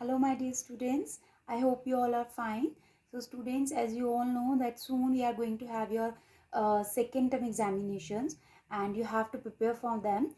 Hello my dear students, I hope you all are fine. So students, as you all know that soon we are going to have your second term examinations and you have to prepare for them.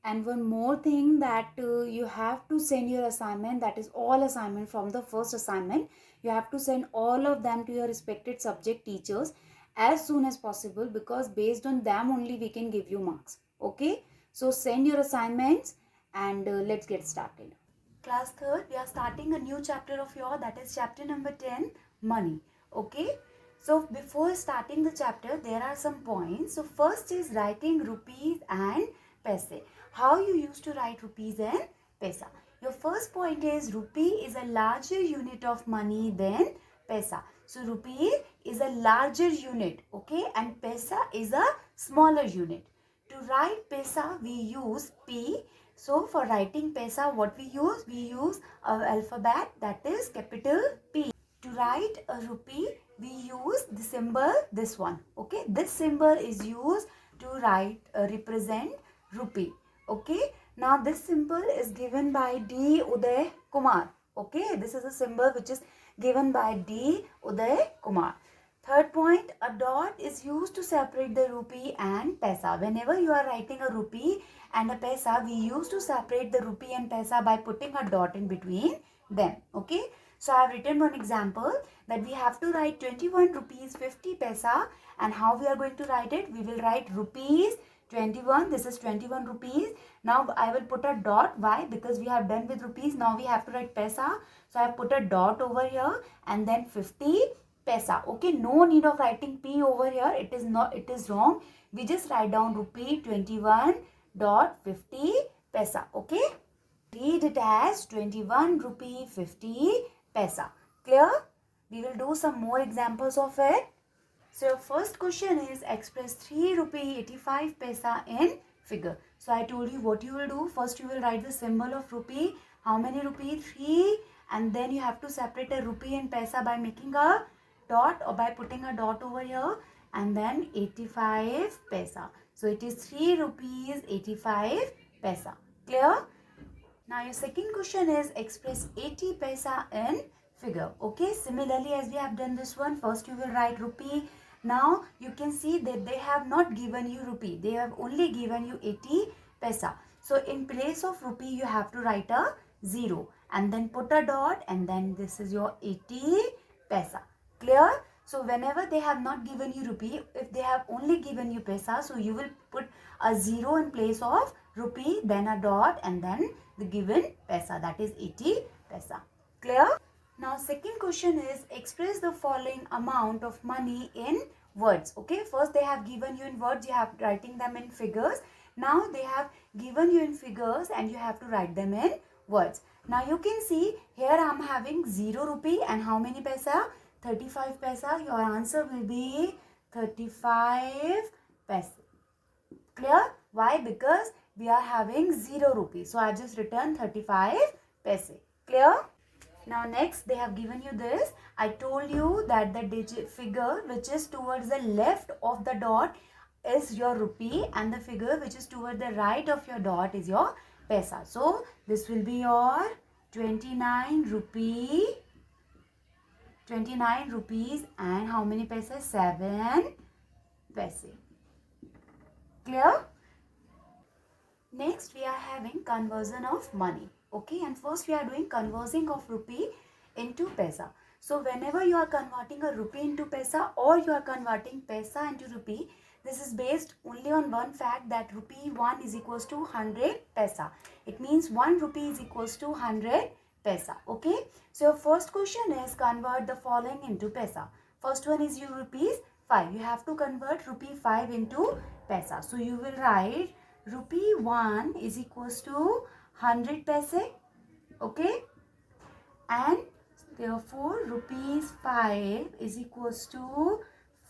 And one more thing that you have to send your assignment, that is all assignment from the first assignment. You have to send all of them to your respected subject teachers as soon as possible, because based on them only we can give you marks. Okay, so send your assignments and let's get started. Class 3rd, we are starting a new chapter of your, that is chapter number 10, money. Okay, so before starting the chapter, there are some points. So first is writing rupees and paise. How you used to write rupees and paisa. Your first point is rupee is a larger unit of money than paisa. So rupee is a larger unit, okay, and paisa is a smaller unit. To write paisa, we use P. So for writing paisa, what we use? We use our alphabet, that is capital P. To write a rupee, we use the symbol, this one. Okay, this symbol is used to write, represent rupee. Okay, now this symbol is given by D. Uday Kumar. Okay, this is a symbol which is given by D. Uday Kumar. Third point, a dot is used to separate the rupee and paisa. Whenever you are writing a rupee and a paisa, we used to separate the rupee and paisa by putting a dot in between them. Okay. So I have written one example that we have to write 21 rupees 50 paisa, and how we are going to write it? We will write rupees 21. This is 21 rupees. Now I will put a dot. Why? Because we have done with rupees. Now we have to write paisa. So I have put a dot over here and then 50 paisa. Okay, no need of writing P over here. It is not, it is wrong. We just write down rupee 21.50 paisa. Okay, read it as 21 rupee 50 paisa. Clear? We will do some more examples of it. So your first question is express 3 rupee 85 paisa in figure. So I told you what you will do. First you will write the symbol of rupee. How many rupee? 3. And then you have to separate a rupee and paisa by making a dot or by putting a dot over here, and then 85 paisa. So it is 3 rupees 85 paisa. Clear? Now your second question is express 80 paisa in figure. Okay, similarly as we have done this one, first you will write rupee. Now you can see that they have not given you rupee. They have only given you 80 paisa. So in place of rupee you have to write a 0 and then put a dot, and then this is your 80 paisa. Clear? So whenever they have not given you rupee, if they have only given you paisa, so you will put a 0 in place of rupee, then a dot, and then the given paisa, that is 80 paisa. Clear? Now second question is express the following amount of money in words. Okay, first they have given you in words, you have writing them in figures. Now they have given you in figures and you have to write them in words. Now you can see here I am having 0 rupee and how many paisa? 35 paisa. Your answer will be 35 paisa. Clear? Why? Because we are having 0 rupees. So I just written 35 paise. Clear? Now next they have given you this. I told you that the digit figure which is towards the left of the dot is your rupee, and the figure which is toward the right of your dot is your paisa. So this will be your 29 rupees, and how many paise? 7 paise. Clear? Next we are having conversion of money. Okay, and first we are doing conversion of rupee into paisa. So whenever you are converting a rupee into paisa or you are converting paisa into rupee, this is based only on one fact, that rupee 1 is equals to 100 paisa. It means 1 rupee is equals to 100 paisa. Okay, so your first question is convert the following into paisa. First one is your rupees 5. You have to convert rupee 5 into paisa. So you will write rupee 1 is equals to 100 paise. Okay, and therefore rupees 5 is equals to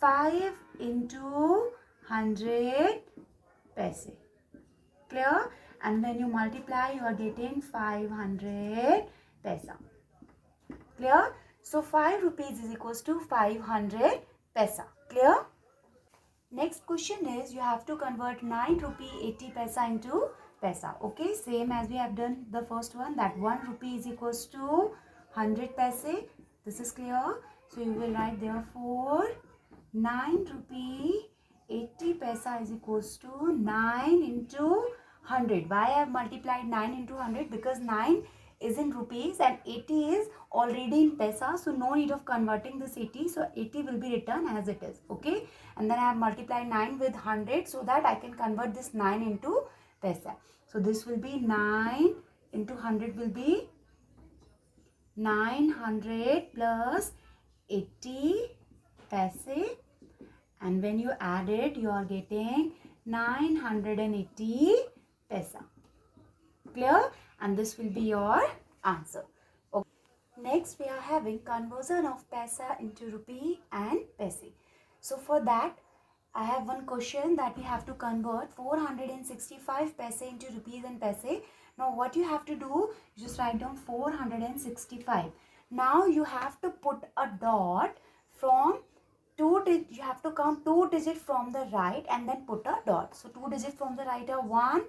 5 into 100 paise. Clear? And when you multiply, you are getting 500 paisa. Clear? So 5 rupees is equals to 500 paisa. Clear? Next question is you have to convert 9 rupee 80 paisa into paisa. Okay, same as we have done the first one, that 1 rupee is equals to 100 paise. This is clear. So you will write therefore 9 rupee 80 paisa is equals to 9 into 100. Why I have multiplied 9 into 100? Because 9 is in rupees and 80 is already in paisa. So no need of converting this 80. So 80 will be written as it is. Okay. And then I have multiplied 9 with 100 so that I can convert this 9 into paisa. So this will be 9 into 100 will be 900 plus 80 paise, and when you add it you are getting 980 paisa. Clear? And this will be your answer. Okay. Next we are having conversion of paisa into rupee and paise. So for that I have one question that we have to convert 465 paise into rupees and paise. Now what you have to do, you just write down 465. Now you have to put a dot from you have to count 2 digits from the right and then put a dot. So 2 digits from the right are 1,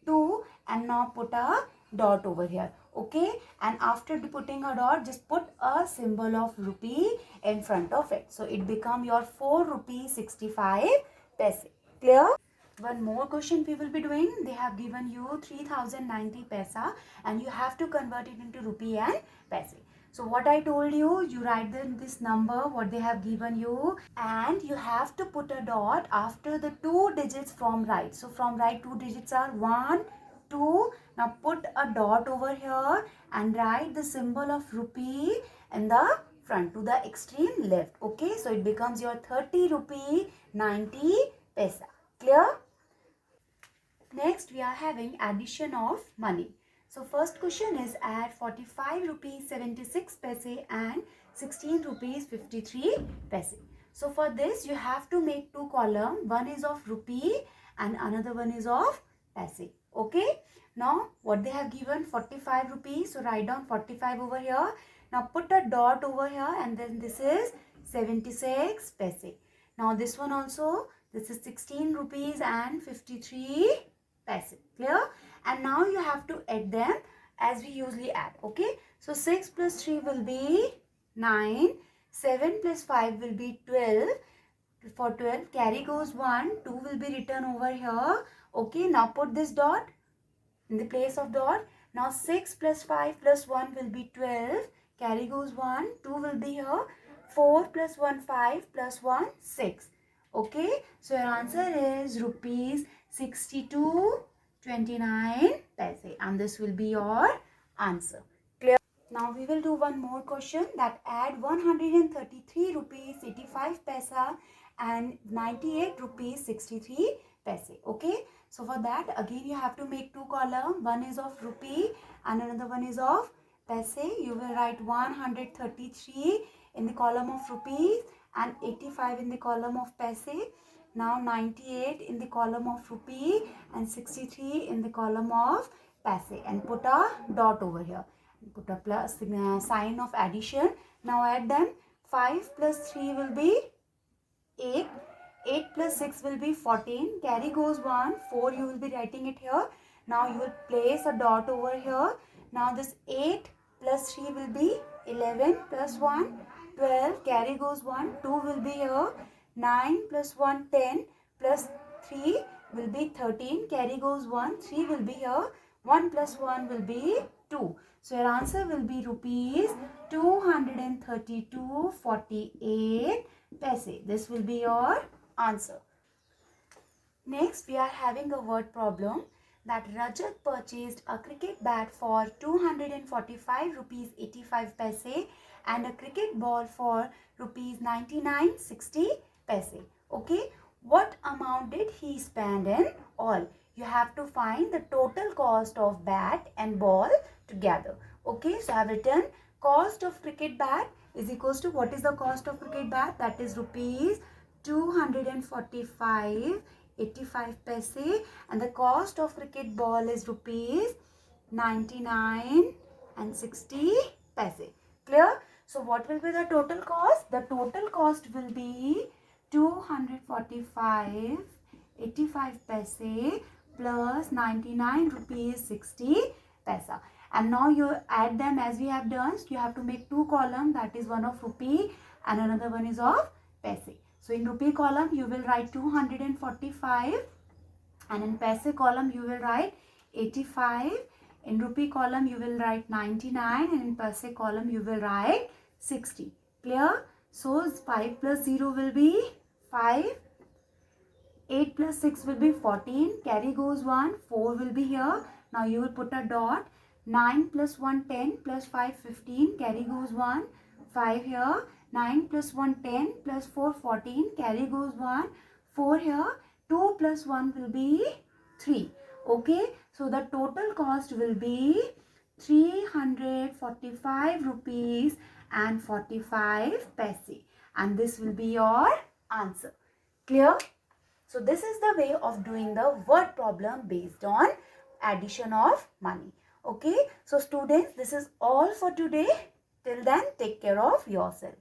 2, and now put a dot over here. Okay, and after putting a dot, just put a symbol of rupee in front of it. So it become your 4 rupees 65 paise. Clear? One more question we will be doing. They have given you 3090 paisa and you have to convert it into rupee and paise. So what I told you, you write this number, what they have given you, and you have to put a dot after the 2 digits from right. So from right 2 digits are 1, 2. Now put a dot over here and write the symbol of rupee in the front to the extreme left. Okay, so it becomes your 30 rupee 90 paisa. Clear? Next we are having addition of money. So first question is add 45 rupees 76 paise and 16 rupees 53 paise. So for this you have to make two columns. One is of rupee and another one is of paise. Okay. Now what they have given 45 rupees. So write down 45 over here. Now put a dot over here and then this is 76 paise. Now this one also, this is 16 rupees and 53 paise. Clear? And now you have to add them as we usually add. Okay. So 6 plus 3 will be 9. 7 plus 5 will be 12. For 12 carry goes 1. 2 will be written over here. Okay. Now put this dot in the place of dot. Now 6 plus 5 plus 1 will be 12. Carry goes 1. 2 will be here. 4 plus 1 5 plus 1 6. Okay. So your answer is rupees 62.29 paise, and this will be your answer. Clear? Now we will do one more question, that add 133 rupees 85 paisa and 98 rupees 63 paise. Okay. So for that again you have to make two columns. One is of rupee and another one is of paise. You will write 133 in the column of rupees and 85 in the column of paise. Now 98 in the column of rupee and 63 in the column of paise, and put a dot over here. Put a plus sign of addition. Now add them. 5 plus 3 will be 8. 8 plus 6 will be 14. Carry goes 1. 4 you will be writing it here. Now you will place a dot over here. Now this 8 plus 3 will be 11 plus 1 12. Carry goes 1. 2 will be here. 9 plus 1 10 plus 3 will be 13. Carry goes 1. 3 will be here. 1 plus 1 will be 2. So your answer will be rupees 232.48 paise. This will be your answer. Next we are having a word problem, that Rajat purchased a cricket bat for 245 rupees 85 paise and a cricket ball for rupees 99.60 paise. Okay, what amount did he spend in all? You have to find the total cost of bat and ball together. Okay, so I have written cost of cricket bat is equals to, what is the cost of cricket bat? That is rupees 245.85 paise, and the cost of cricket ball is rupees 99.60 paise. Clear? So what will be the total cost? The total cost will be 245.85 paise plus 99 rupees 60 paisa. And now you add them as we have done. So you have to make two columns, that is one of rupee and another one is of paise. So in rupee column you will write 245 and in paise column you will write 85. In rupee column you will write 99 and in paise column you will write 60. Clear? So 5 plus 0 will be 5. 8 plus 6 will be 14. Carry goes 1. 4 will be here. Now you will put a dot. 9 plus 1 10 plus 5 15. Carry goes 1. 5 here. 9 plus 1 10 plus 4 14. Carry goes 1. 4 here. 2 plus 1 will be 3. Okay. So the total cost will be 345 rupees and 45 paise. And this will be your answer. Clear? So this is the way of doing the word problem based on addition of money. Okay. So students, this is all for today. Till then, take care of yourself.